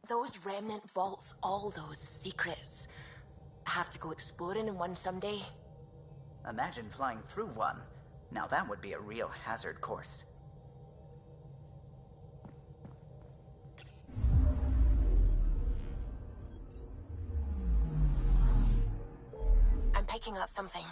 Those remnant vaults, all those secrets. I have to go exploring in one someday. Imagine flying through one. Now that would be a real hazard course. I'm picking up something.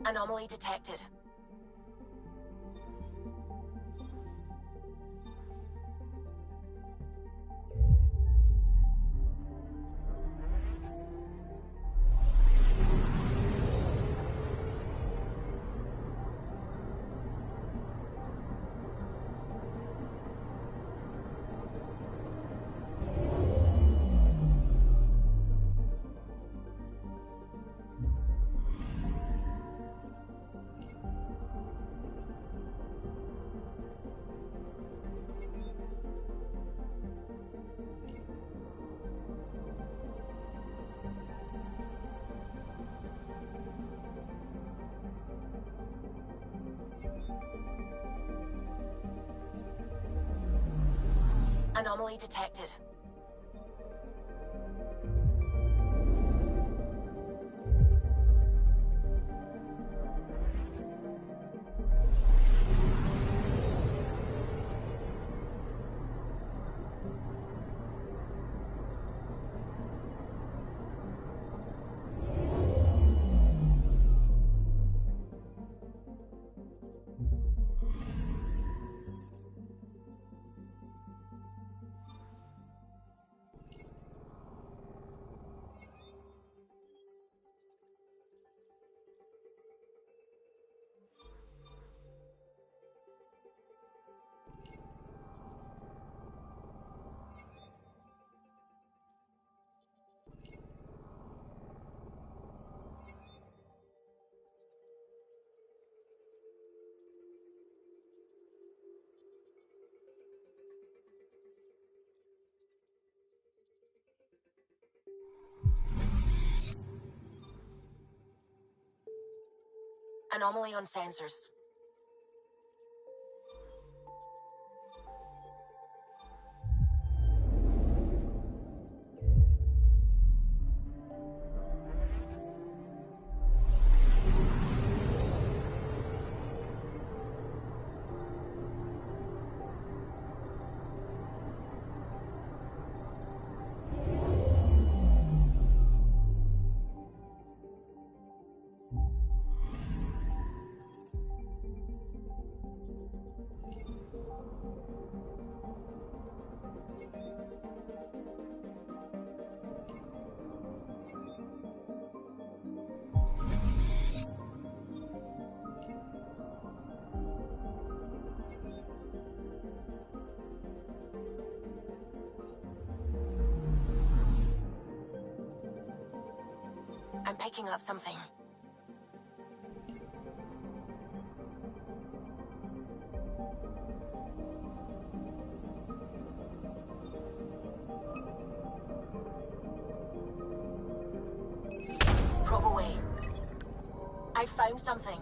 Anomaly detected. Anomaly detected. Anomaly on sensors. I'm picking up something. Probe away. I found something.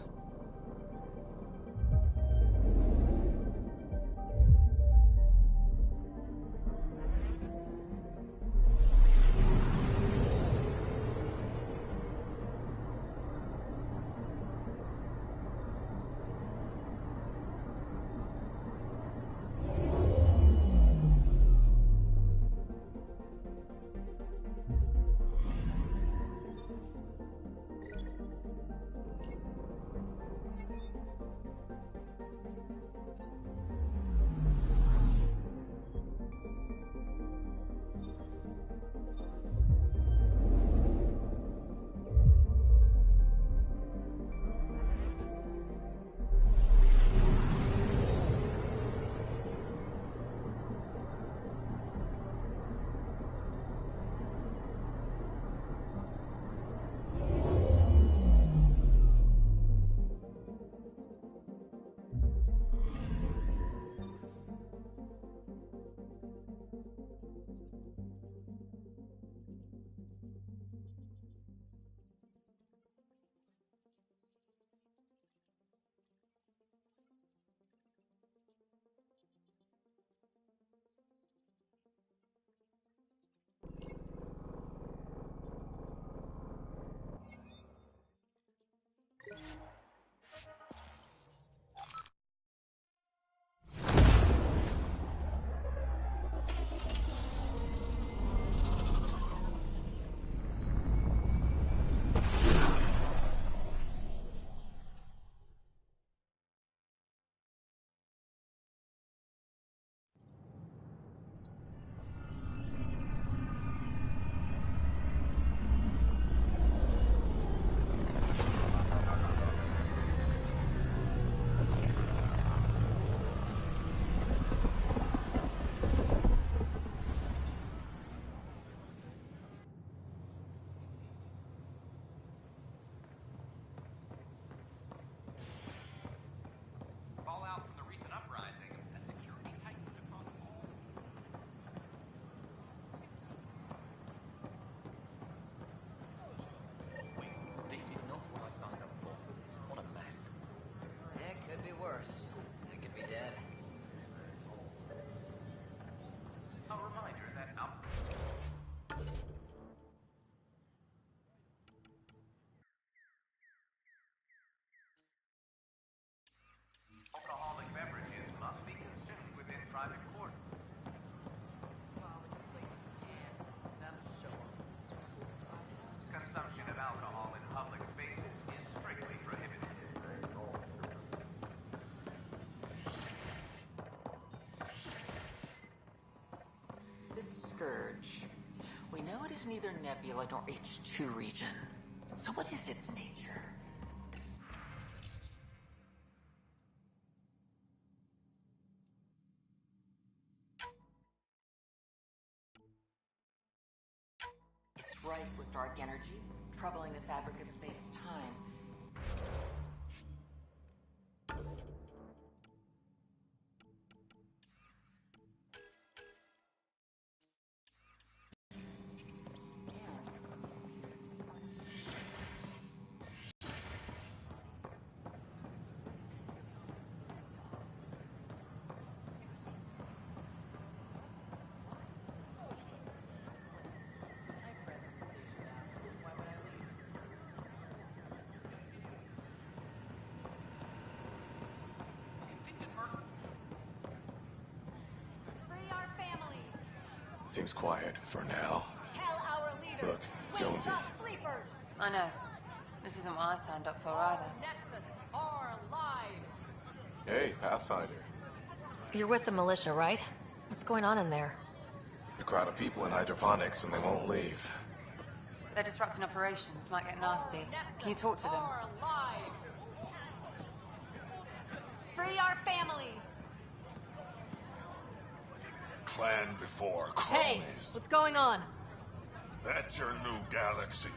It's neither nebula nor H2 region. So what is its nature? It's rife with dark energy, troubling the fabric of space-time. Seems quiet for now. Tell our leaders. Look, Jonesy. Sleepers. I know. This isn't what I signed up for either. Nexus, our lives. Hey, Pathfinder. You're with the militia, right? What's going on in there? A crowd of people in hydroponics and they won't leave. They're disrupting operations. Might get nasty. Can you talk to them? Our lives. Free our families. Clan before cronies. Hey, what's going on? That's your new galaxy.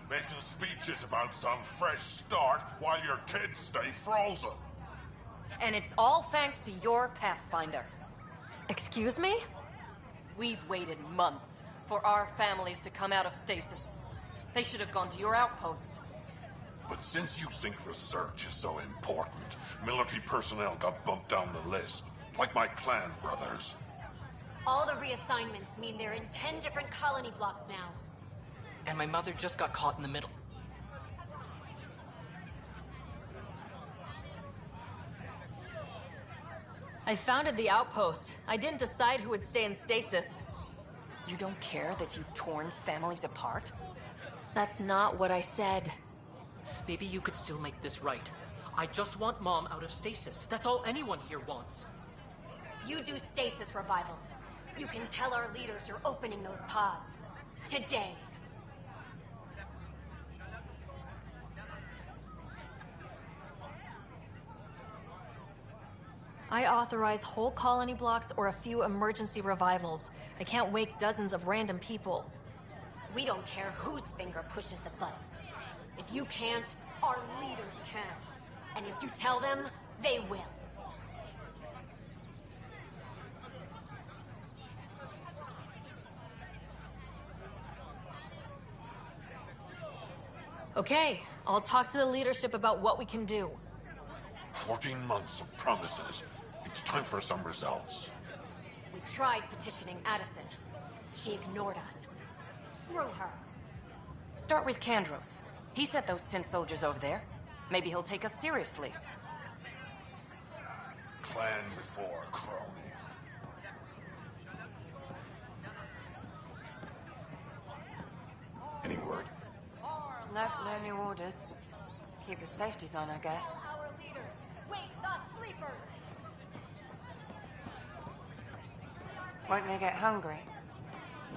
Making speeches about some fresh start while your kids stay frozen. And it's all thanks to your Pathfinder. Excuse me? We've waited months for our families to come out of stasis. They should have gone to your outpost. But since you think research is so important, military personnel got bumped down the list. Like my clan brothers. All the reassignments mean they're in 10 different colony blocks now. And my mother just got caught in the middle. I founded the outpost. I didn't decide who would stay in stasis. You don't care that you've torn families apart? That's not what I said. Maybe you could still make this right. I just want Mom out of stasis. That's all anyone here wants. You do stasis revivals. You can tell our leaders you're opening those pods. Today. I authorize whole colony blocks or a few emergency revivals. I can't wake dozens of random people. We don't care whose finger pushes the button. If you can't, our leaders can. And if you tell them, they will. Okay, I'll talk to the leadership about what we can do. 14 months of promises. It's time for some results. We tried petitioning Addison. She ignored us. Screw her. Start with Kandros. He sent those 10 soldiers over there. Maybe he'll take us seriously. Clan before cronies. Any word? Nope, no new orders. Keep the safeties on, I guess. Our leaders, wake the sleepers! Won't they get hungry?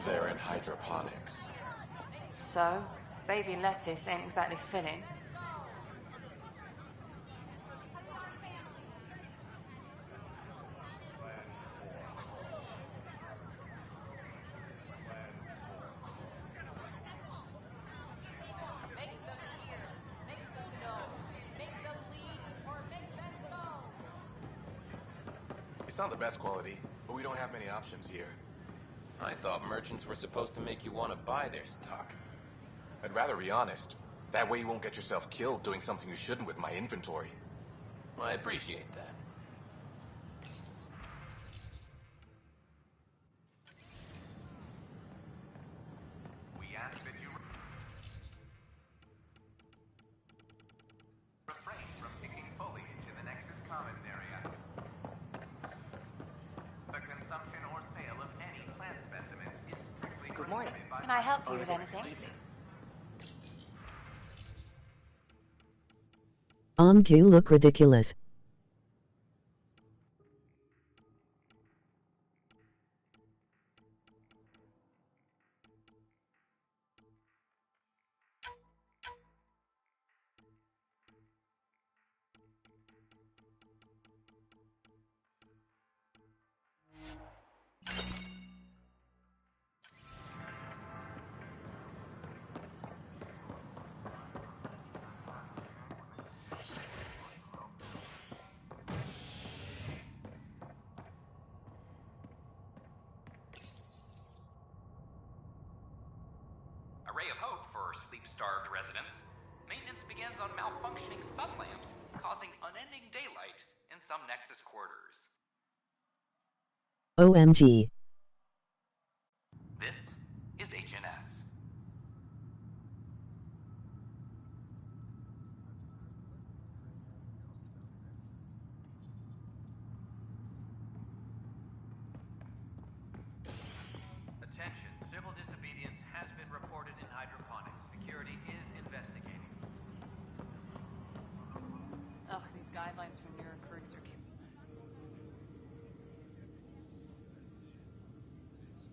They're in hydroponics. So, baby lettuce ain't exactly filling. Make them hear, make them know, make them lead, or make them go! It's not the best quality, but we don't have many options here. I thought merchants were supposed to make you want to buy their stock. I'd rather be honest. That way you won't get yourself killed doing something you shouldn't with my inventory. I appreciate that. We ask that you refrain from picking foliage in the Nexus Commons area. The consumption or sale of any plant specimens is strictly Good morning. prohibited by Can I help you with anything? You look ridiculous. sleep-starved residents, maintenance begins on malfunctioning sun lamps, causing unending daylight in some Nexus quarters. OMG. This is HNS. Attention, civil disobedience has been reported in hydroponics. Security is investigating. Ugh, these guidelines from Neurokrigs are...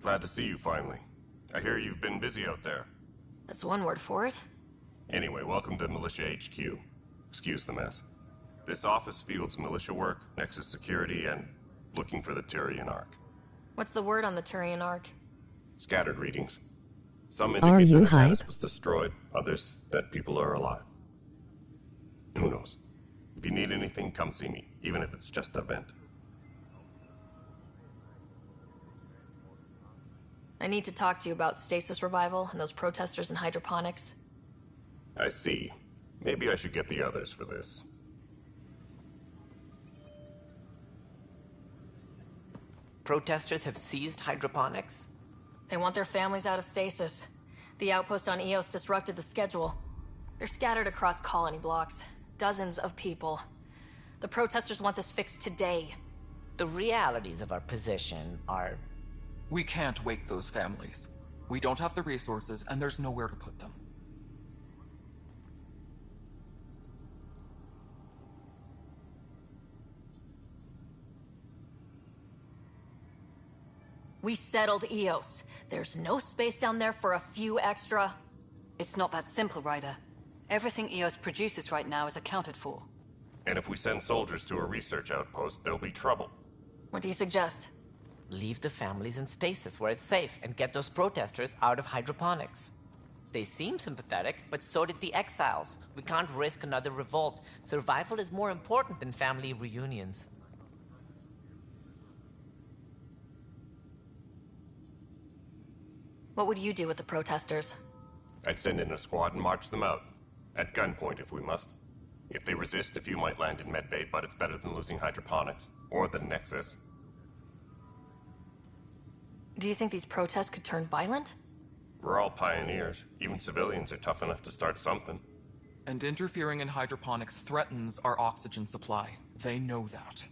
Glad to see you finally. I hear you've been busy out there. That's one word for it. Anyway, welcome to Militia HQ. Excuse the mess. This office fields militia work, Nexus security, and looking for the Tyrian Ark. What's the word on the Turian Ark? Scattered readings. Some Are indicate you that Atlantis hype? was destroyed, others that people are alive. Who knows? If you need anything, come see me, even if it's just a vent. I need to talk to you about stasis revival and those protesters in hydroponics. I see. Maybe I should get the others for this. Protesters have seized hydroponics? They want their families out of stasis. The outpost on Eos disrupted the schedule. They're scattered across colony blocks. Dozens of people. The protesters want this fixed today. The realities of our position are... We can't wake those families. We don't have the resources, and there's nowhere to put them. We settled Eos. There's no space down there for a few extra... It's not that simple, Ryder. Everything Eos produces right now is accounted for. And if we send soldiers to a research outpost, there'll be trouble. What do you suggest? Leave the families in stasis where it's safe and get those protesters out of hydroponics. They seem sympathetic, but so did the exiles. We can't risk another revolt. Survival is more important than family reunions. What would you do with the protesters? I'd send in a squad and march them out. At gunpoint if we must. If they resist, a few might land in medbay, but it's better than losing hydroponics. Or the Nexus. Do you think these protests could turn violent? We're all pioneers. Even civilians are tough enough to start something. And interfering in hydroponics threatens our oxygen supply. They know that.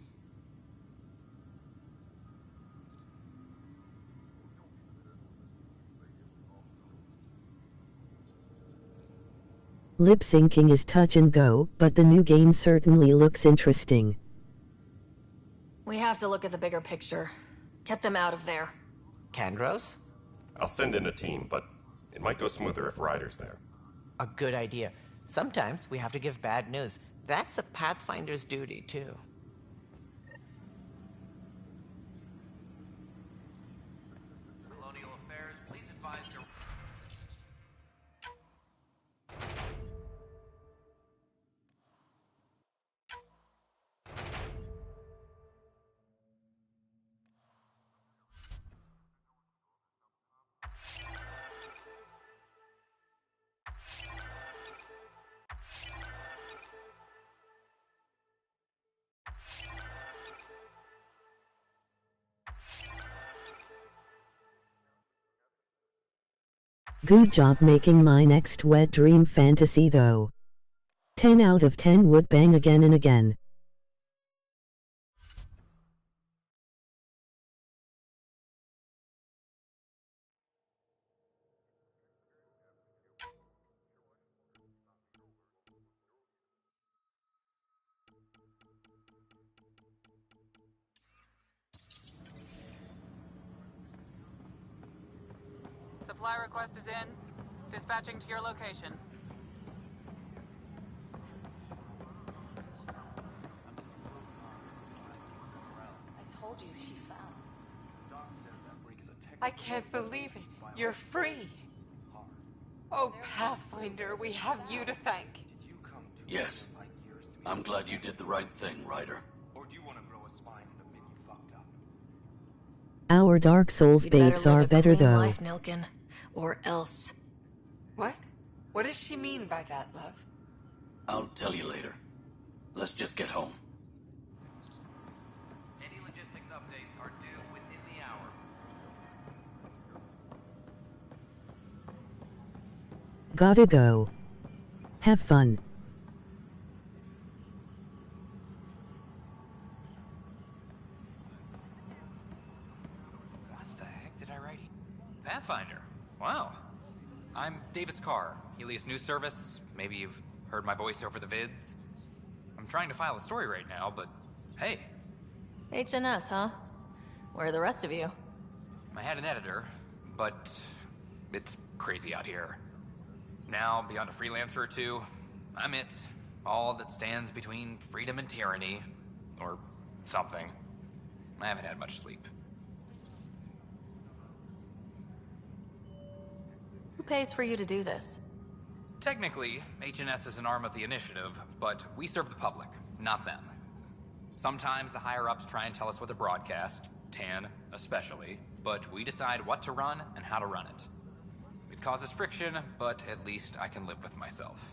Lip syncing is touch and go, but the new game certainly looks interesting. We have to look at the bigger picture. Get them out of there. Kandros? I'll send in a team, but it might go smoother if Ryder's there. A good idea. Sometimes we have to give bad news. That's a Pathfinder's duty, too. Colonial Affairs, please advise your... Good job making my next wet dream fantasy though. 10 out of 10 would bang again and again. Supply request is in. Dispatching to your location. I told you she found. I can't believe it. You're free. Oh, Pathfinder, we have you to thank. Yes. I'm glad you did the right thing, Ryder. Our Dark Souls You'd babes better live are a better clean though. life, Nilkin. Or else. What? What does she mean by that, love? I'll tell you later. Let's just get home. Any logistics updates are due within the hour. Gotta go. Have fun. What the heck did I write? Pathfinder. Wow. I'm Davis Carr, Helios News Service. Maybe you've heard my voice over the vids. I'm trying to file a story right now, but hey. HNS, huh? Where are the rest of you? I had an editor, but it's crazy out here. Now, beyond a freelancer or two, I'm it. All that stands between freedom and tyranny. Or something. I haven't had much sleep. Who pays for you to do this? Technically, HNS is an arm of the initiative, but we serve the public, not them. Sometimes the higher-ups try and tell us what to broadcast, Tan especially, but we decide what to run and how to run it. It causes friction, but at least I can live with myself.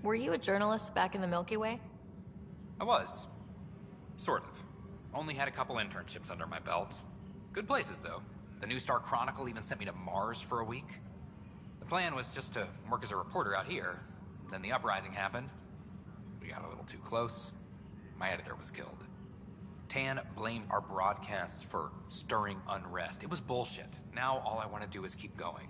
Were you a journalist back in the Milky Way? I was. Sort of. Only had a couple internships under my belt. Good places, though. The New Star Chronicle even sent me to Mars for a week. The plan was just to work as a reporter out here. Then the uprising happened. We got a little too close. My editor was killed. Tan blamed our broadcasts for stirring unrest. It was bullshit. Now all I want to do is keep going.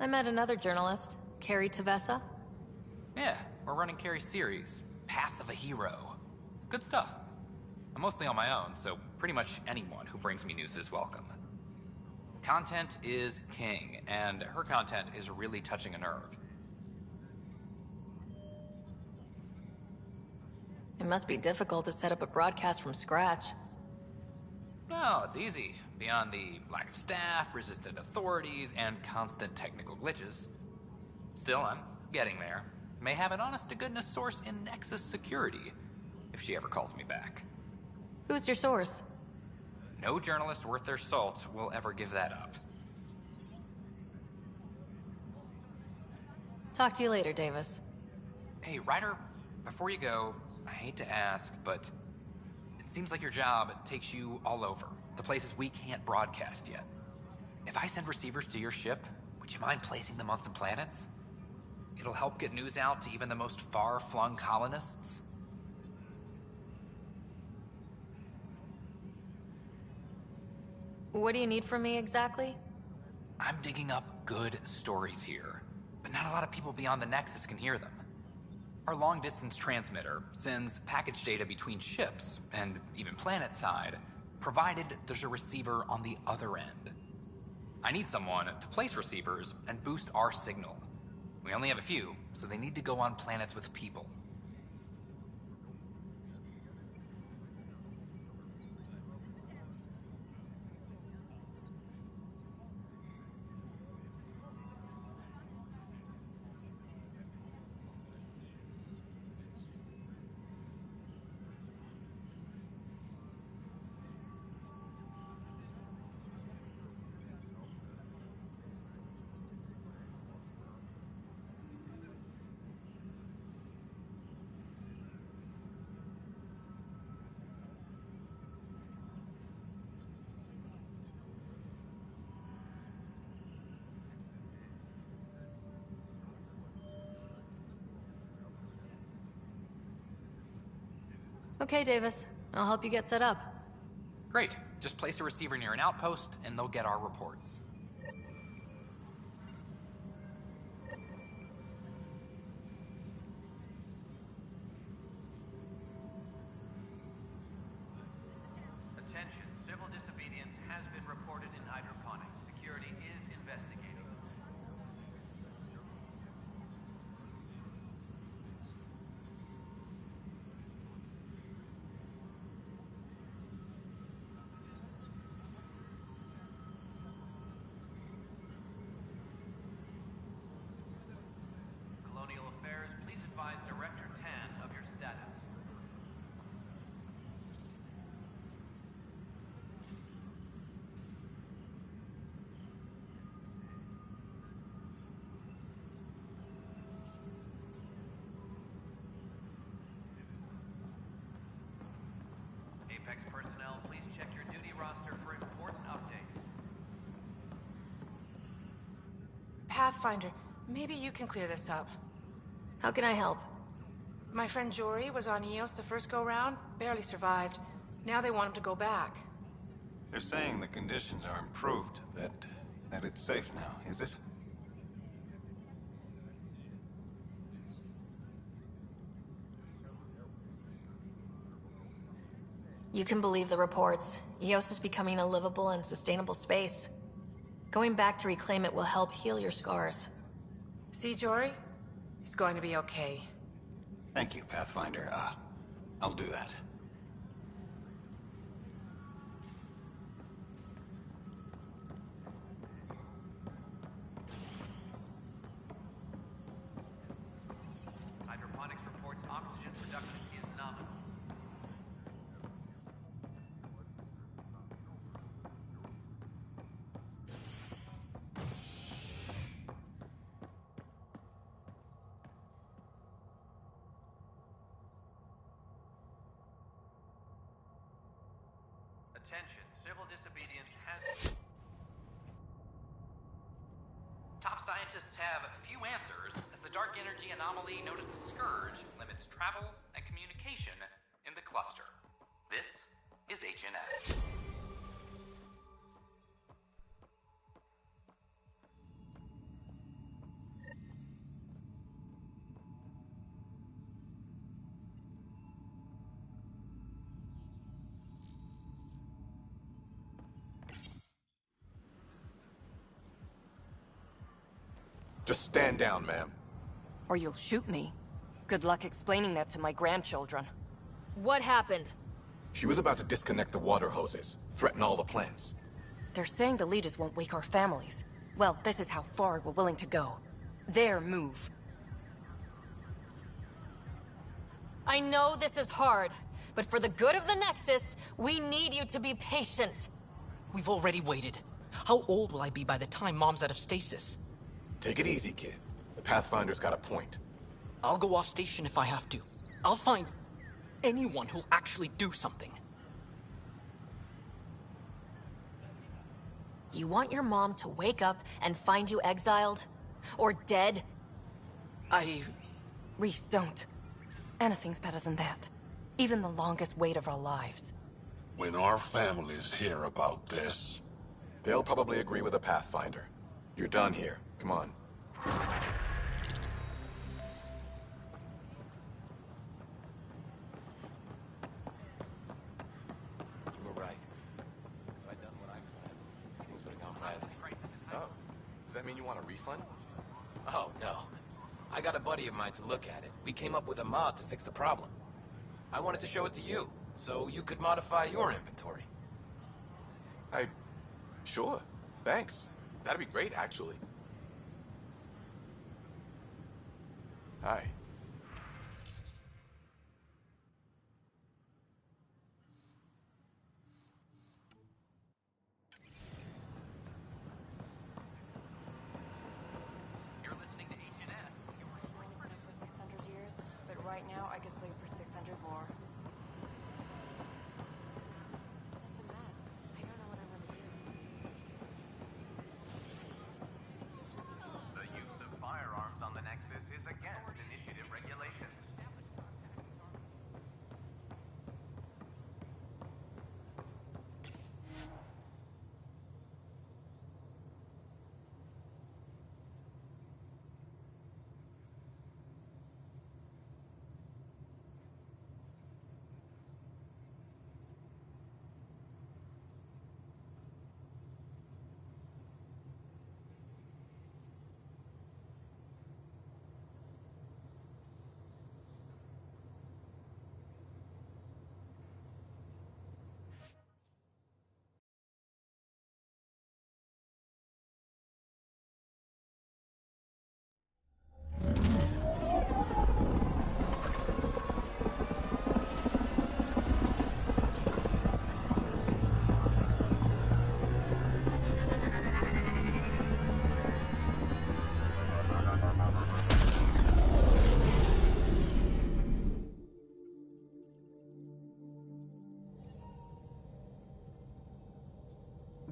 I met another journalist, Carrie Tavessa. Yeah, we're running Carrie's series, Path of a Hero. Good stuff. I'm mostly on my own, so pretty much anyone who brings me news is welcome. Content is king, and her content is really touching a nerve. It must be difficult to set up a broadcast from scratch. No, it's easy. Beyond the lack of staff, resistant authorities, and constant technical glitches. Still, I'm getting there. May have an honest-to-goodness source in Nexus security, if she ever calls me back. Who's your source? No journalist worth their salt will ever give that up. Talk to you later, Davis. Hey, Ryder, before you go, I hate to ask, but it seems like your job takes you all over, the places we can't broadcast yet. If I send receivers to your ship, would you mind placing them on some planets? It'll help get news out to even the most far-flung colonists. What do you need from me exactly? I'm digging up good stories here, but not a lot of people beyond the Nexus can hear them. Our long-distance transmitter sends package data between ships, and even planet-side, provided there's a receiver on the other end. I need someone to place receivers and boost our signal. We only have a few, so they need to go on planets with people. Okay, Davis. I'll help you get set up. Great. Just place a receiver near an outpost, and they'll get our reports. Attention. Civil disobedience has been reported in hydroponics. Security is investigating. Colonial Affairs, please advise Director Tan of your status. Apex personnel, please check your duty roster for important updates. Pathfinder, maybe you can clear this up. How can I help? My friend Jory was on Eos the first go-round, barely survived. Now they want him to go back. They're saying the conditions are improved, that it's safe now, is it? You can believe the reports. Eos is becoming a livable and sustainable space. Going back to reclaim it will help heal your scars. See, Jory? It's going to be okay. Thank you, Pathfinder. I'll do that. Hydroponics reports oxygen production is nominal. Attention, civil disobedience has... Top scientists have few answers, as the dark energy anomaly known as the Scourge limits travel and communication in the cluster. This is HNS. Just stand down, ma'am. Or you'll shoot me. Good luck explaining that to my grandchildren. What happened? She was about to disconnect the water hoses, threaten all the plants. They're saying the leaders won't wake our families. Well, this is how far we're willing to go. Their move. I know this is hard, but for the good of the Nexus, we need you to be patient. We've already waited. How old will I be by the time Mom's out of stasis? Take it easy, kid. The Pathfinder's got a point. I'll go off station if I have to. I'll find anyone who'll actually do something. You want your mom to wake up and find you exiled? Or dead? Reese, don't. Anything's better than that. Even the longest wait of our lives. When our families hear about this... They'll probably agree with the Pathfinder. You're done here. Come on. You were right. If I'd done what I planned, things would have gone badly. Oh. Does that mean you want a refund? Oh, no. I got a buddy of mine to look at it. We came up with a mod to fix the problem. I wanted to show it to you, so you could modify your inventory. Sure. Thanks. That'd be great, actually. Hi. You're listening to HNS. For 600 years, but right now I can sleep for 600 more. Such a mess. I don't know what I'm gonna do. The use of firearms on the Nexus is against initiative regulations.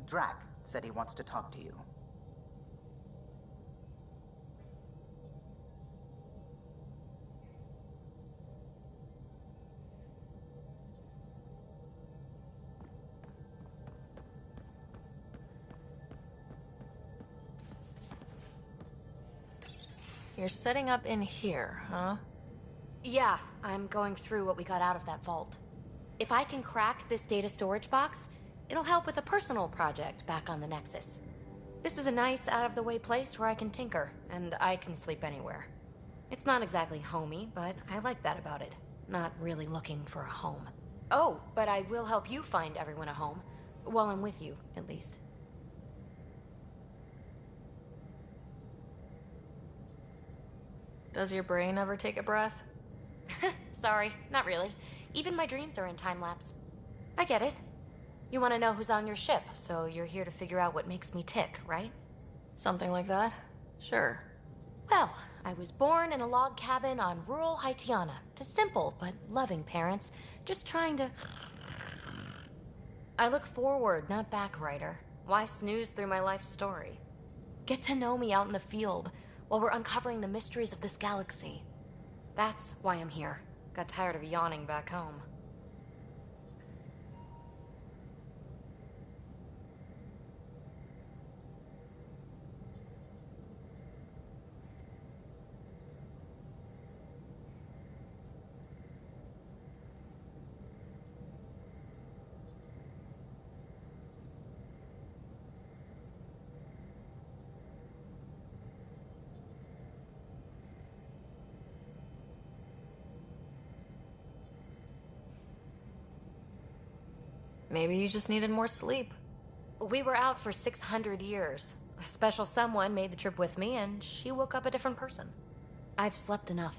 Drac said he wants to talk to you. You're setting up in here, huh? Yeah, I'm going through what we got out of that vault. If I can crack this data storage box, it'll help with a personal project back on the Nexus. This is a nice, out-of-the-way place where I can tinker, and I can sleep anywhere. It's not exactly homey, but I like that about it. Not really looking for a home. Oh, but I will help you find everyone a home. While I'm with you, at least. Does your brain ever take a breath? Sorry, not really. Even my dreams are in time-lapse. I get it. You want to know who's on your ship, so you're here to figure out what makes me tick, right? Something like that? Sure. Well, I was born in a log cabin on rural Haitiana to simple but loving parents, just trying to... I look forward, not back, Ryder. Why snooze through my life story? Get to know me out in the field, while we're uncovering the mysteries of this galaxy. That's why I'm here. Got tired of yawning back home. Maybe you just needed more sleep. We were out for 600 years. A special someone made the trip with me, and she woke up a different person. I've slept enough.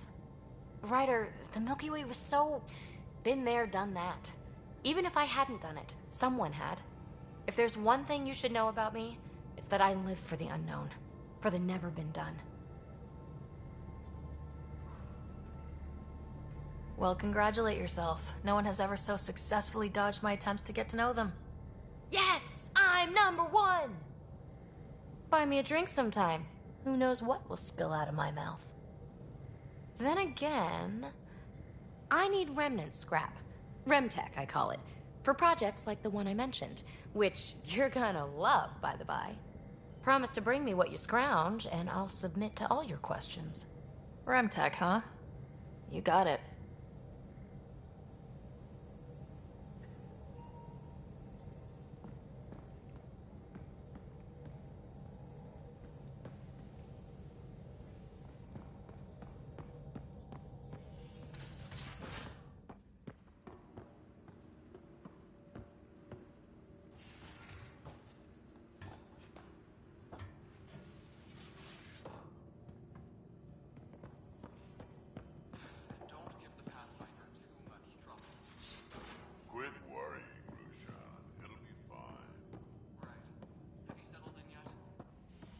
Ryder, the Milky Way was so... been there, done that. Even if I hadn't done it, someone had. If there's one thing you should know about me, it's that I live for the unknown. For the never been done. Well, congratulate yourself. No one has ever so successfully dodged my attempts to get to know them. Yes! I'm #1! Buy me a drink sometime. Who knows what will spill out of my mouth. Then again... I need remnant scrap. Remtech, I call it. For projects like the one I mentioned. Which you're gonna love, by the by. Promise to bring me what you scrounge, and I'll submit to all your questions. Remtech, huh? You got it. Quit worrying, Rushan. It'll be fine. Right. Have you settled in yet?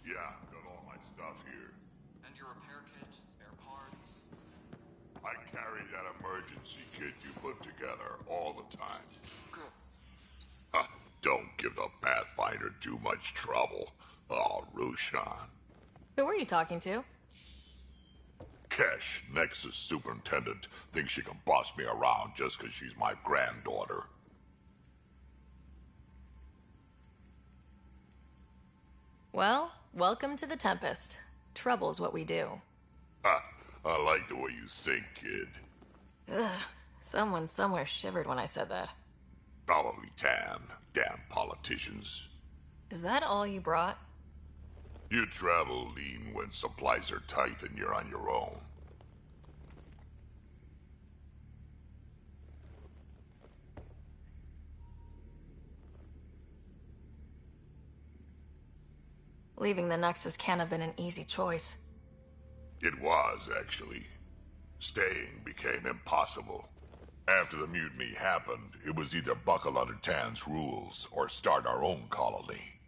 Yeah, got all my stuff here. And your repair kit, spare parts? I carry that emergency kit you put together all the time. Good. Don't give the Pathfinder too much trouble. Oh, Rushan. Who were you talking to? Kesh, Nexus Superintendent, thinks she can boss me around just because she's my granddaughter. Well, welcome to the Tempest. Trouble's what we do. I like the way you think, kid. Ugh. Someone somewhere shivered when I said that. Probably Tan. Damn politicians. Is that all you brought? You travel lean when supplies are tight and you're on your own. Leaving the Nexus can't have been an easy choice. It was, actually. Staying became impossible. After the mutiny happened, it was either buckle under Tan's rules or start our own colony.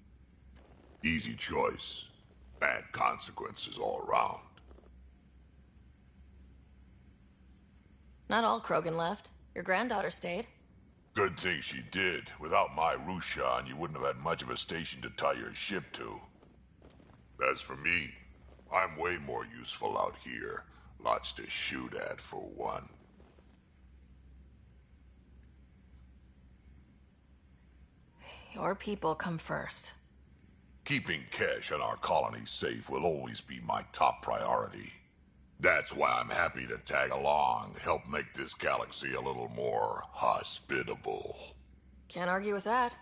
Easy choice. Bad consequences all around. Not all Krogan left. Your granddaughter stayed. Good thing she did. Without my Rushan, you wouldn't have had much of a station to tie your ship to. As for me, I'm way more useful out here. Lots to shoot at, for one. Your people come first. Keeping Kesh and our colony safe will always be my top priority. That's why I'm happy to tag along, help make this galaxy a little more hospitable. Can't argue with that.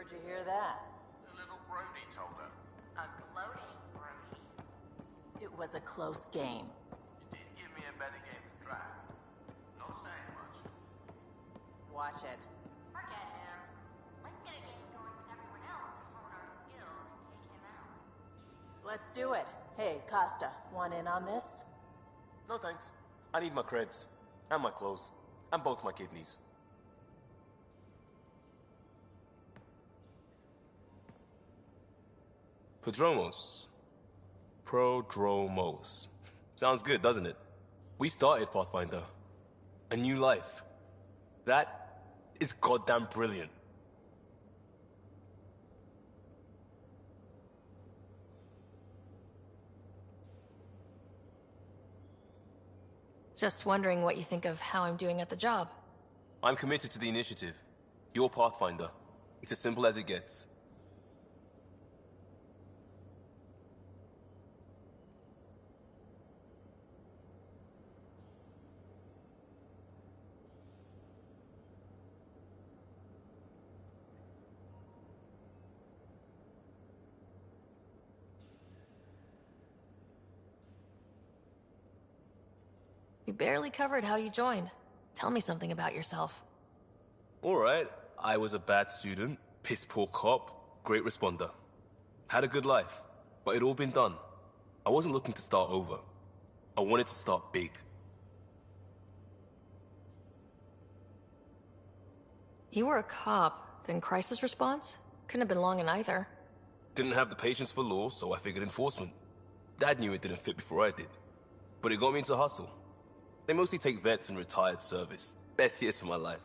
Where'd you hear that? The little Brody told her. A gloating Brody. It was a close game. He did give me a better game than Drag. No saying much. Watch it. Forget him. Let's get a game going with everyone else to hone our skills and take him out. Let's do it. Hey, Costa, want in on this? No thanks. I need my creds. And my clothes. And both my kidneys. Prodromos. Sounds good, doesn't it? We started Pathfinder. A new life. That is goddamn brilliant. Just wondering what you think of how I'm doing at the job. I'm committed to the initiative. You're Pathfinder. It's as simple as it gets. We barely covered how you joined. Tell me something about yourself. Alright, I was a bad student, piss poor cop, great responder. Had a good life, but it'd all been done. I wasn't looking to start over. I wanted to start big. You were a cop, then crisis response? Couldn't have been long in either. Didn't have the patience for law, so I figured enforcement. Dad knew it didn't fit before I did. But it got me into hustle. They mostly take vets and retired service. Best years of my life.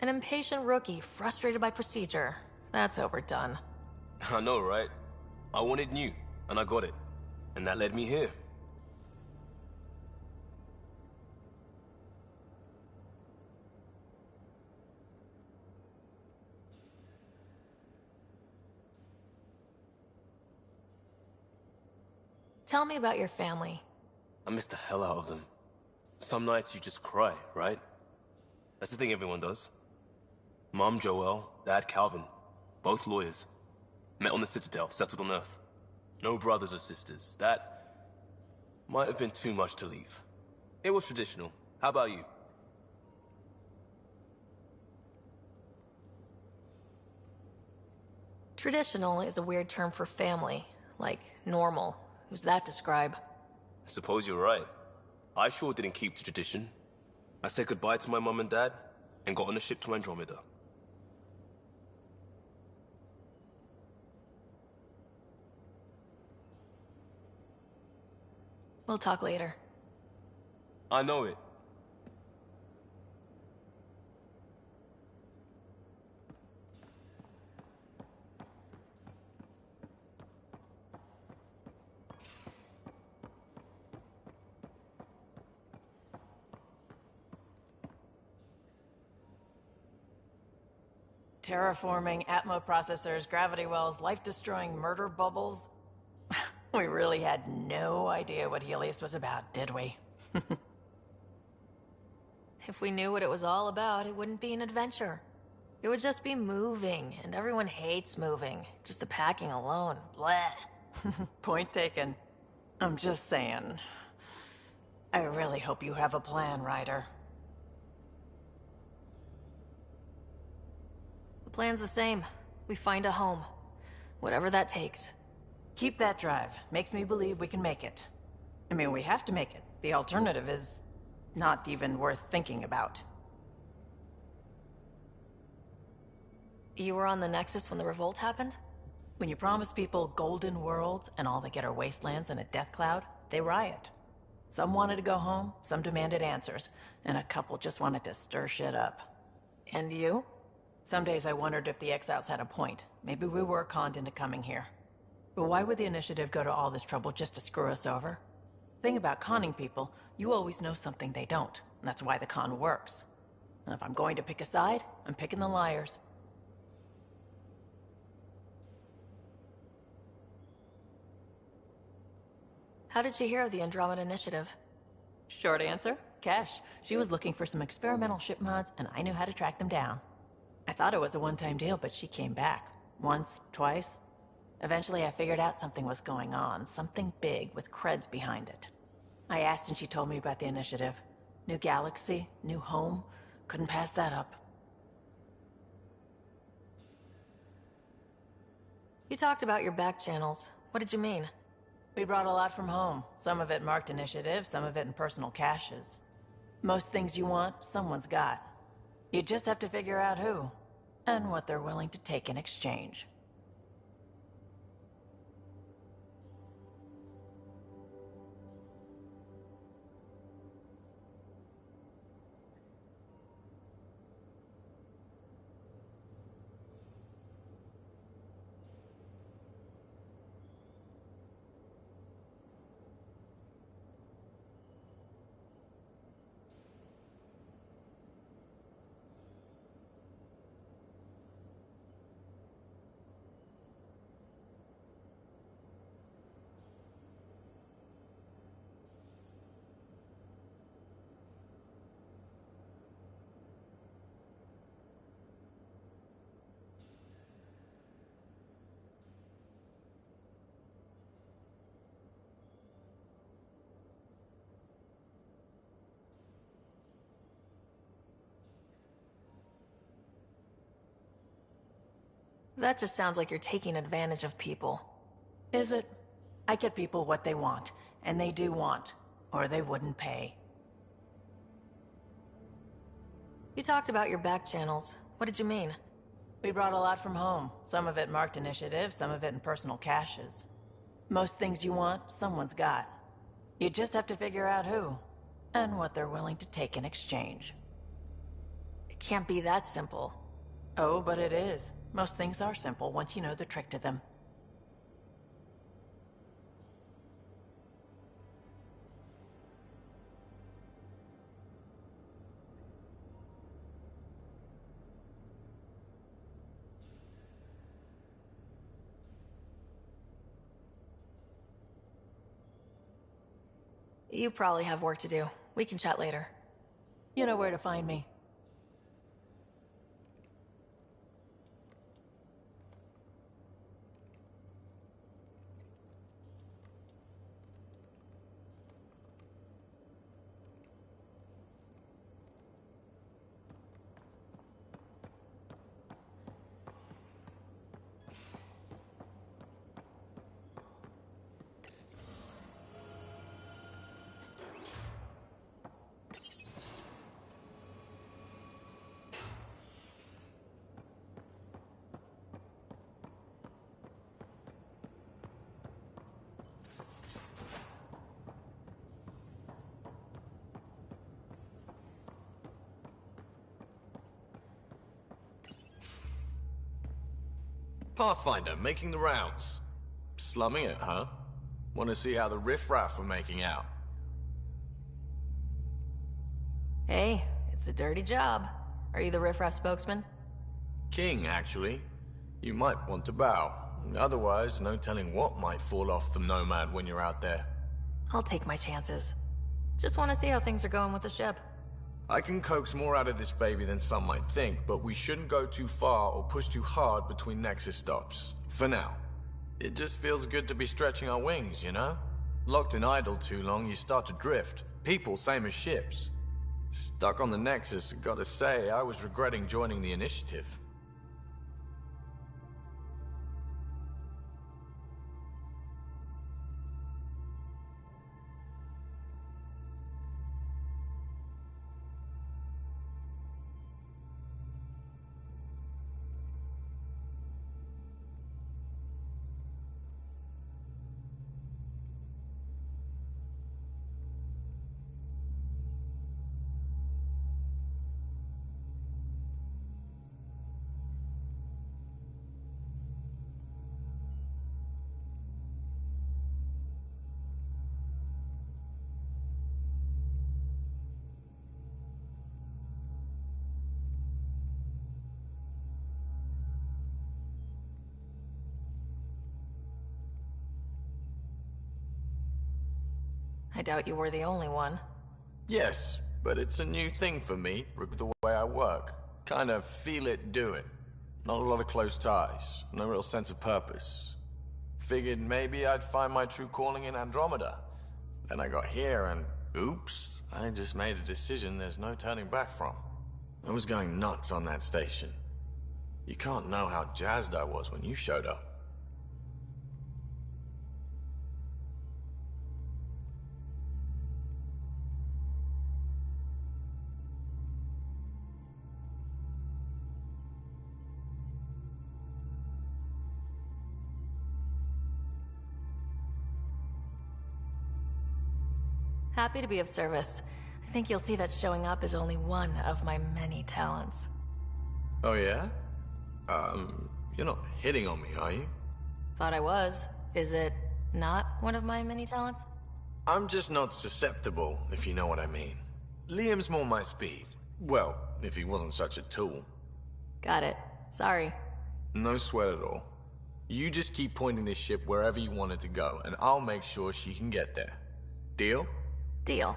An impatient rookie, frustrated by procedure. That's overdone. I know, right? I wanted new, and I got it. And that led me here. Tell me about your family. I miss the hell out of them. Some nights you just cry, right? That's the thing everyone does. Mom Joelle, Dad Calvin, both lawyers. Met on the Citadel, settled on Earth. No brothers or sisters. That might have been too much to leave. It was traditional. How about you? Traditional is a weird term for family, like normal. Who's that describe? I suppose you're right. I sure didn't keep to tradition. I said goodbye to my mum and dad, and got on a ship to Andromeda. We'll talk later. I know it. Terraforming, Atmo processors, gravity wells, life-destroying murder bubbles. We really had no idea what Helios was about, did we? If we knew what it was all about, it wouldn't be an adventure. It would just be moving, and everyone hates moving. Just the packing alone. Bleh. Point taken. I'm just saying. I really hope you have a plan, Ryder. The plan's the same. We find a home. Whatever that takes. Keep that drive. Makes me believe we can make it. I mean, we have to make it. The alternative is not even worth thinking about. You were on the Nexus when the revolt happened? When you promise people golden worlds and all they get are wastelands and a death cloud, they riot. Some wanted to go home, some demanded answers, and a couple just wanted to stir shit up. And you? Some days I wondered if the exiles had a point. Maybe we were conned into coming here. But why would the Initiative go to all this trouble just to screw us over? Thing about conning people, you always know something they don't, and that's why the con works. And if I'm going to pick a side, I'm picking the liars. How did you hear of the Andromeda Initiative? Short answer, Kesh. She was looking for some experimental ship mods, and I knew how to track them down. I thought it was a one-time deal, but she came back. Once, twice. Eventually I figured out something was going on, something big with creds behind it. I asked and she told me about the initiative. New galaxy, new home. Couldn't pass that up. You talked about your back channels. What did you mean? We brought a lot from home. Some of it marked initiative, some of it in personal caches. Most things you want, someone's got. You just have to figure out who, and what they're willing to take in exchange. That just sounds like you're taking advantage of people. Is it? I get people what they want, and they do want, or they wouldn't pay. You talked about your back channels. What did you mean? We brought a lot from home. Some of it marked initiative, some of it in personal caches. Most things you want, someone's got. You just have to figure out who, and what they're willing to take in exchange. It can't be that simple. Oh, but it is. Most things are simple once you know the trick to them. You probably have work to do. We can chat later. You know where to find me. Pathfinder, making the rounds. Slumming it, huh? Want to see how the riffraff are making out? Hey, it's a dirty job. Are you the riffraff spokesman? King, actually. You might want to bow. Otherwise, no telling what might fall off the Nomad when you're out there. I'll take my chances. Just want to see how things are going with the ship. I can coax more out of this baby than some might think, but we shouldn't go too far or push too hard between Nexus stops. For now. It just feels good to be stretching our wings, you know? Locked in idle too long, you start to drift. People, same as ships. Stuck on the Nexus, gotta say, I was regretting joining the Initiative. I doubt you were the only one. Yes, But it's a new thing for me, with the way I work. Kind of feel it, do it. Not a lot of close ties, no real sense of purpose. Figured maybe I'd find my true calling in Andromeda. Then I got here and, oops, I just made a decision there's no turning back from. I was going nuts on that station. You can't know how jazzed I was when you showed up. Happy to be of service. I think you'll see that showing up is only one of my many talents. Oh yeah? You're not hitting on me, are you? Thought I was. Is it not one of my many talents? I'm just not susceptible, if you know what I mean. Liam's more my speed. Well, if he wasn't such a tool. Got it. Sorry. No sweat at all. You just keep pointing this ship wherever you want it to go, and I'll make sure she can get there. Deal? Deal.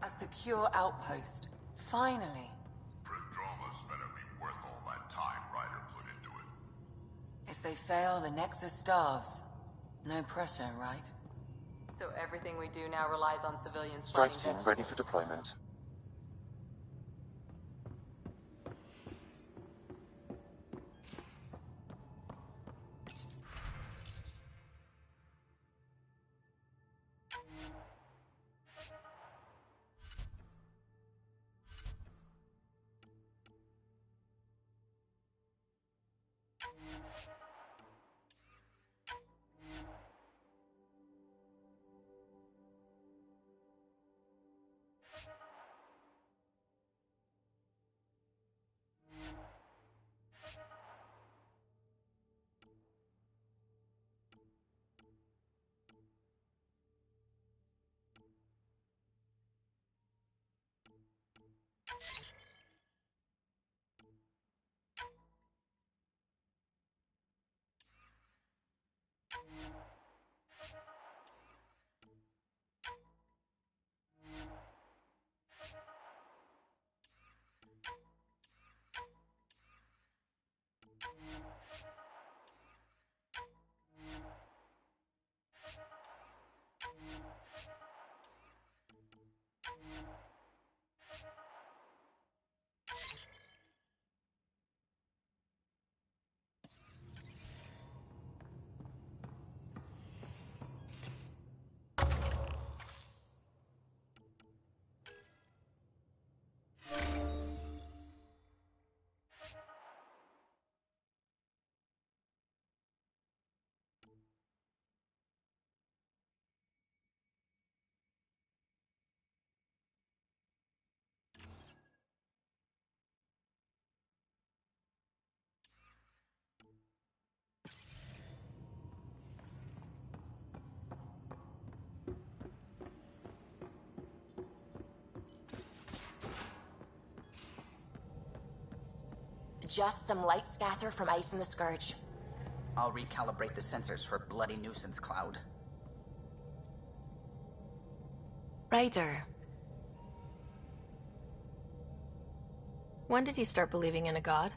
A secure outpost. Finally. Prodroma's better be worth all that time Ryder put into it. If they fail, the Nexus starves. No pressure, right? So everything we do now relies on civilians. Strike team ready for deployment. Just some light scatter from ice in the Scourge. I'll recalibrate the sensors for bloody nuisance cloud. Ryder. When did you start believing in a god?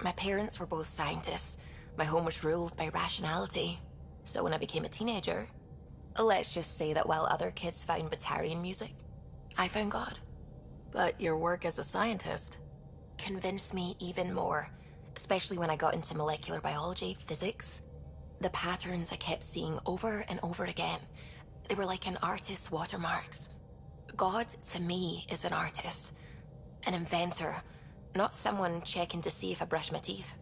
My parents were both scientists. My home was ruled by rationality. So when I became a teenager, let's just say that while other kids found Batarian music, I found God. But your work as a scientist convinced me even more, especially when I got into molecular biology, physics. The patterns I kept seeing over and over again, they were like an artist's watermarks. God, to me, is an artist, an inventor, not someone checking to see if I brush my teeth.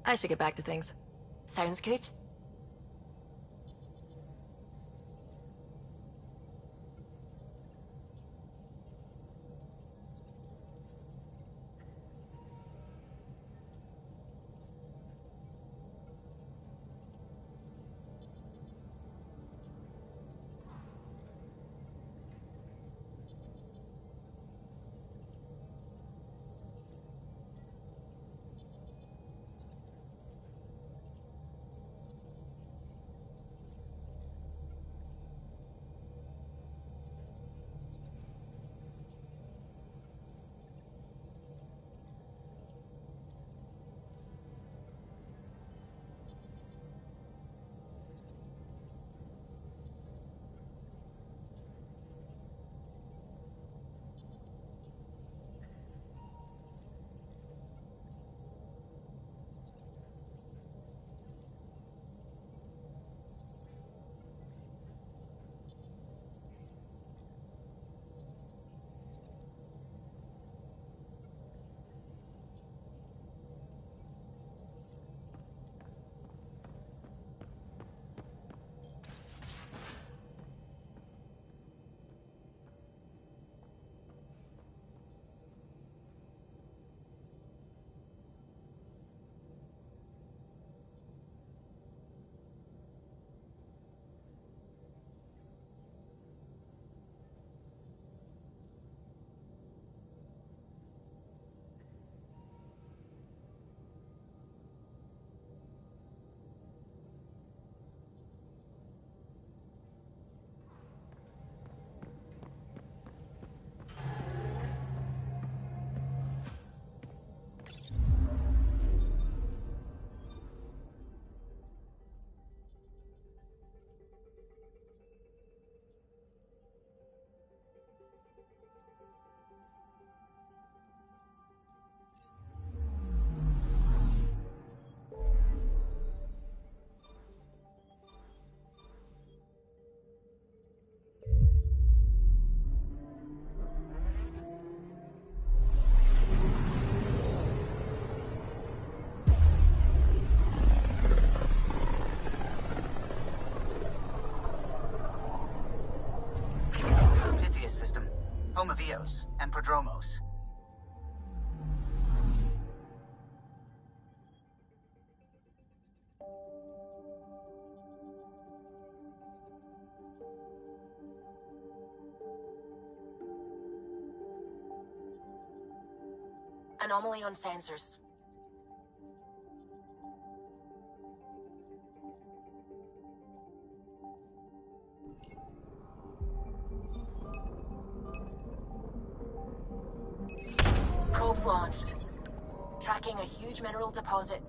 I should get back to things. Sounds good. System, home of Eos and Prodromos. Anomaly on sensors. Probes launched. Tracking a huge mineral deposit.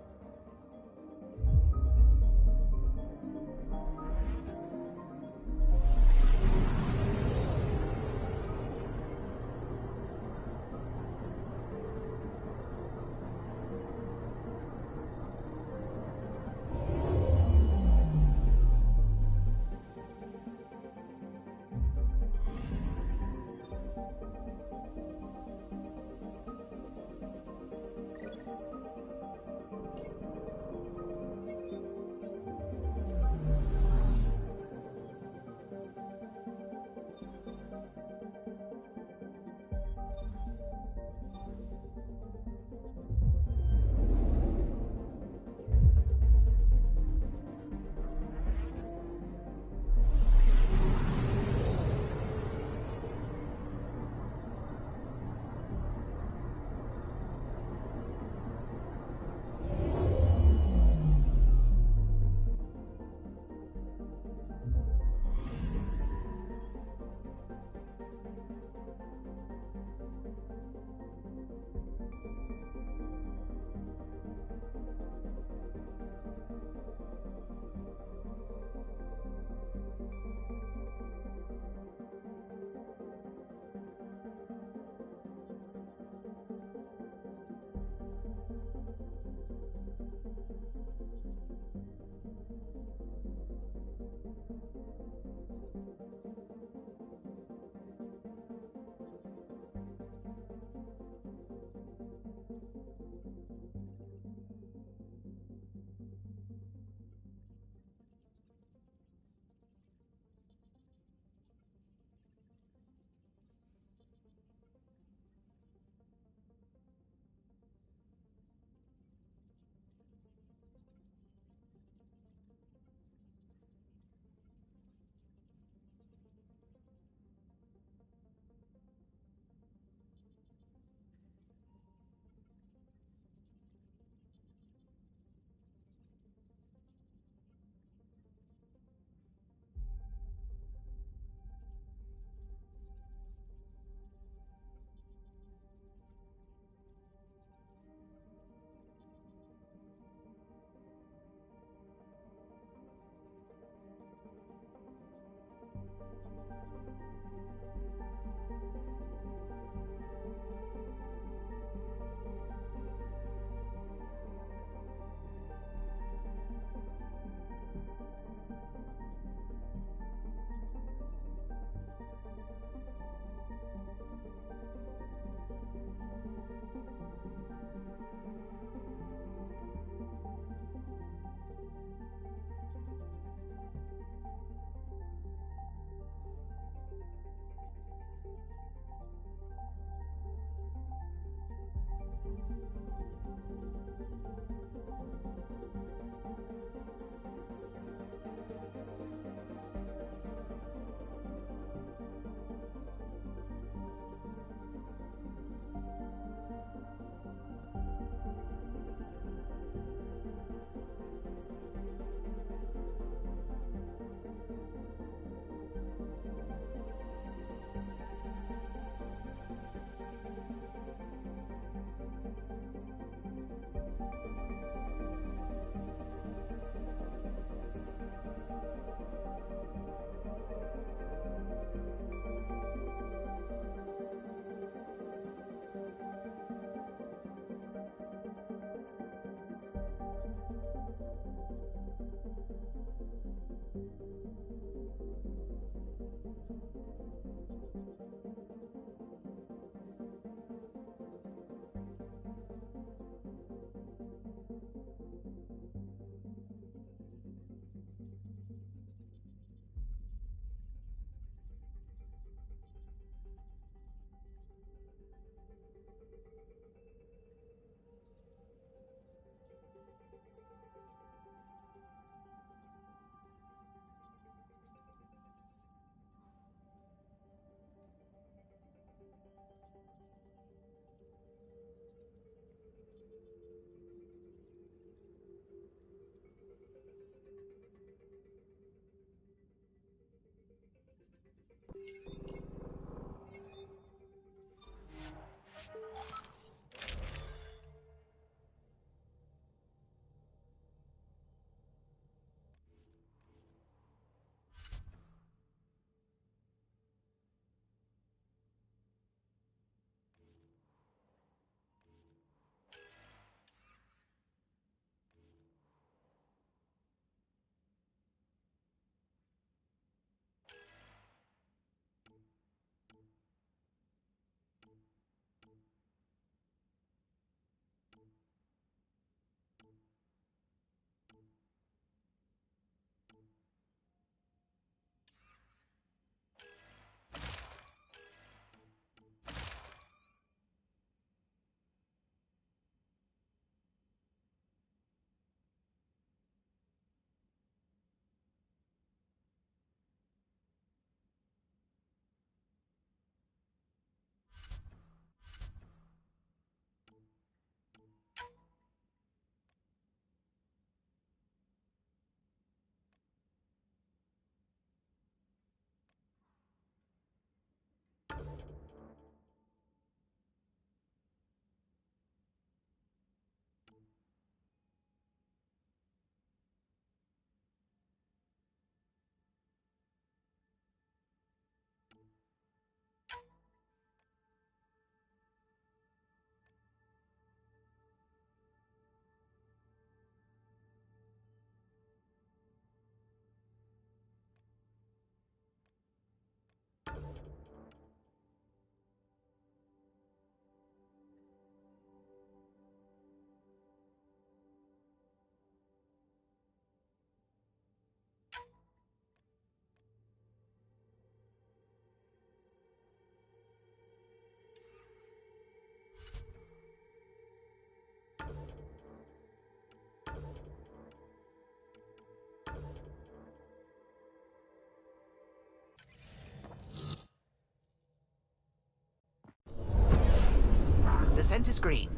Movement is green.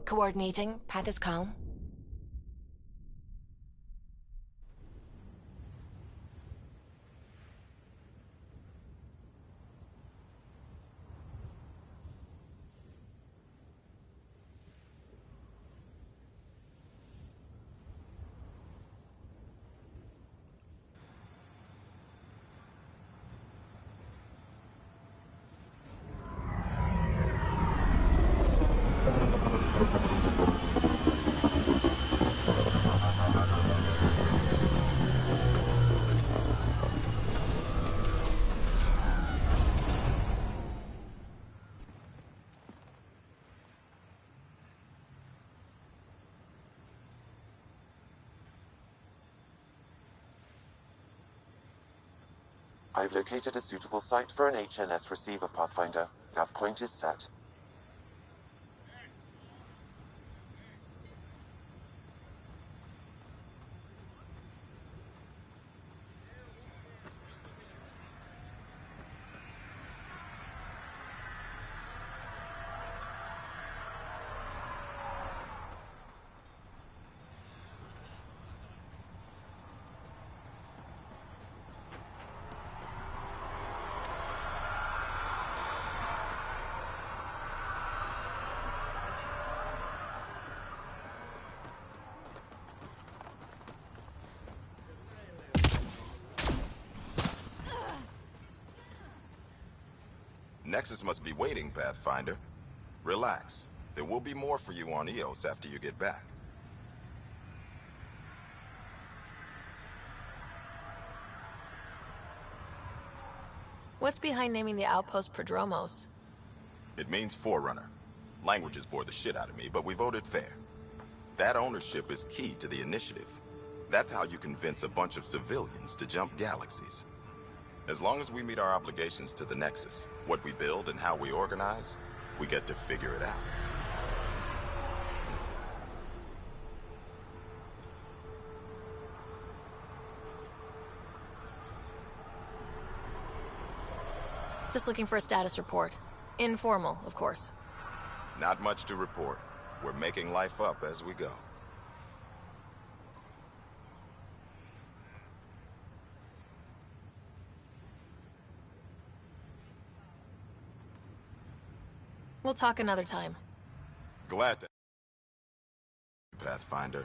Coordinating. Path is calm. I've located a suitable site for an HNS receiver, Pathfinder. Nav point is set. Nexus must be waiting, Pathfinder. Relax. There will be more for you on Eos after you get back. What's behind naming the outpost Prodromos? It means Forerunner. Languages bore the shit out of me, but we voted fair. That ownership is key to the initiative. That's how you convince a bunch of civilians to jump galaxies. As long as we meet our obligations to the Nexus, what we build and how we organize, we get to figure it out. Just looking for a status report. Informal, of course. Not much to report. We're making life up as we go. We'll talk another time. Glad to... Pathfinder.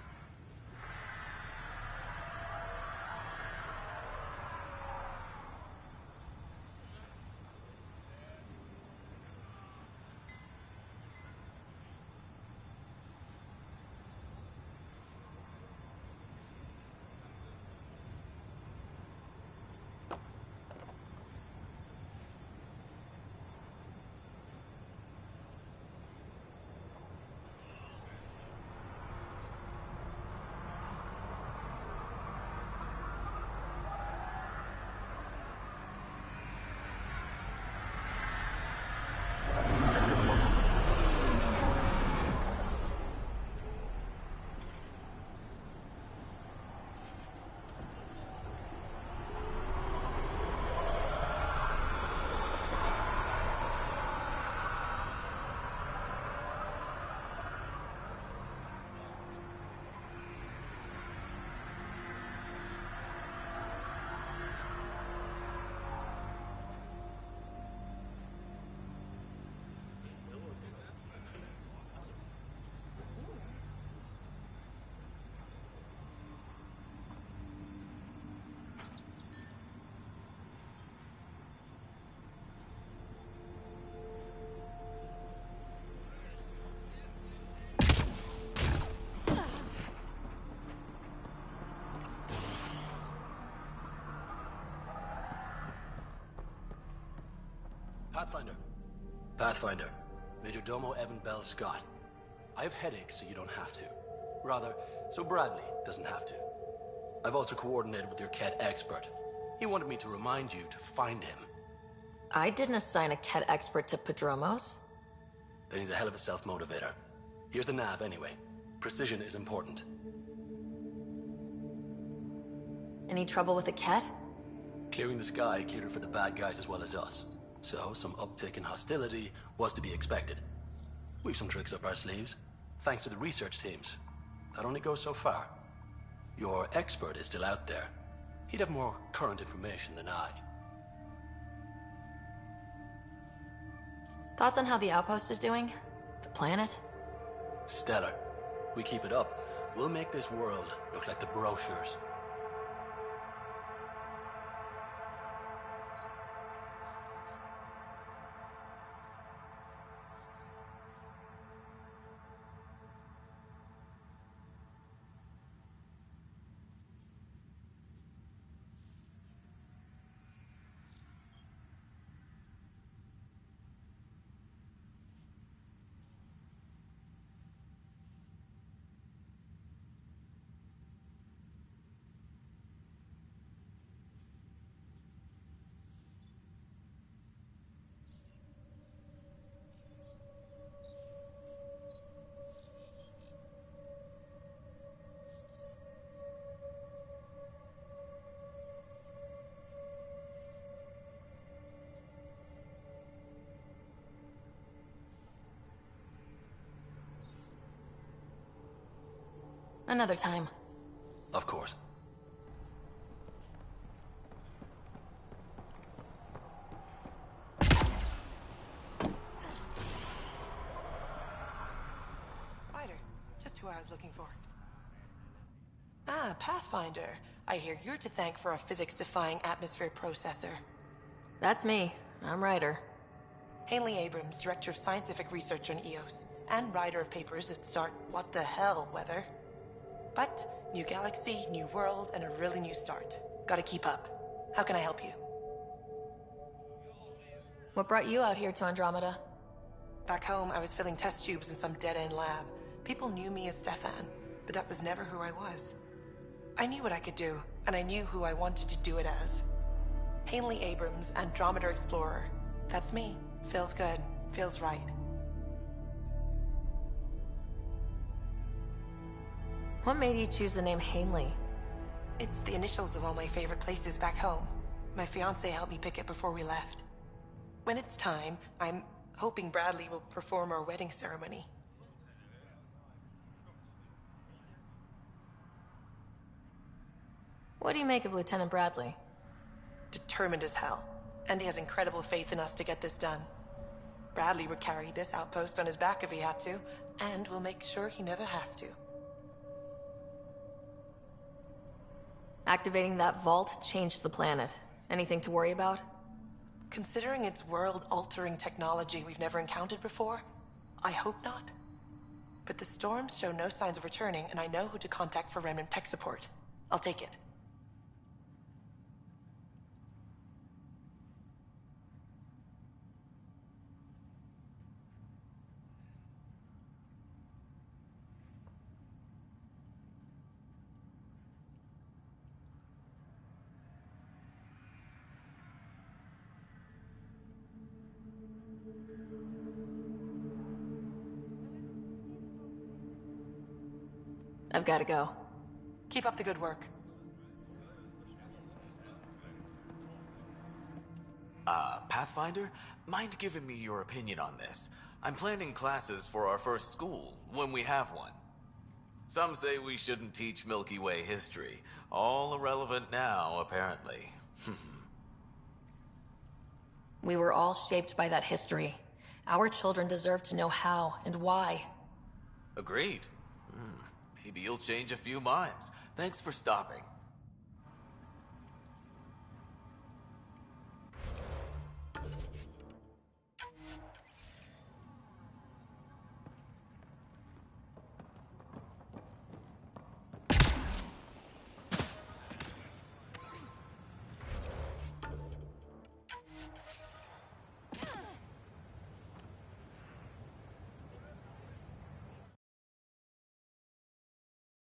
Pathfinder. Pathfinder. Major Domo Evan Bell Scott. I have headaches, so you don't have to. Rather, so Bradley doesn't have to. I've also coordinated with your Ket expert. He wanted me to remind you to find him. I didn't assign a Ket expert to Prodromos. Then he's a hell of a self-motivator. Here's the nav anyway. Precision is important. Any trouble with the Ket? Clearing the sky cleared it for the bad guys as well as us. so some uptick in hostility was to be expected. We've some tricks up our sleeves, thanks to the research teams. That only goes so far. Your expert is still out there. He'd have more current information than I. Thoughts on how the outpost is doing? The planet? Stellar. We keep it up, we'll make this world look like the brochures. Another time. Of course. Ryder, just who I was looking for. Ah, Pathfinder. I hear you're to thank for a physics-defying atmosphere processor. That's me. I'm Ryder. Hanley Abrams, Director of Scientific Research on EOS, and writer of papers that start what the hell weather. But, new galaxy, new world, and a really new start. Gotta keep up. How can I help you? What brought you out here to Andromeda? Back home, I was filling test tubes in some dead-end lab. People knew me as Stefan, but that was never who I was. I knew what I could do, and I knew who I wanted to do it as. Hanley Abrams, Andromeda Explorer. That's me. Feels good. Feels right. What made you choose the name Hanley? It's the initials of all my favorite places back home. My fiancé helped me pick it before we left. When it's time, I'm hoping Bradley will perform our wedding ceremony. What do you make of Lieutenant Bradley? Determined as hell. And he has incredible faith in us to get this done. Bradley would carry this outpost on his back if he had to, and we'll make sure he never has to. Activating that vault changed the planet. Anything to worry about? Considering it's world-altering technology we've never encountered before, I hope not. But the storms show no signs of returning, and I know who to contact for remnant tech support. I'll take it. I've got to go. Keep up the good work. Pathfinder? Mind giving me your opinion on this? I'm planning classes for our first school, when we have one. Some say we shouldn't teach Milky Way history. All irrelevant now, apparently. We were all shaped by that history. Our children deserve to know how and why. Agreed. Maybe you'll change a few minds. Thanks for stopping.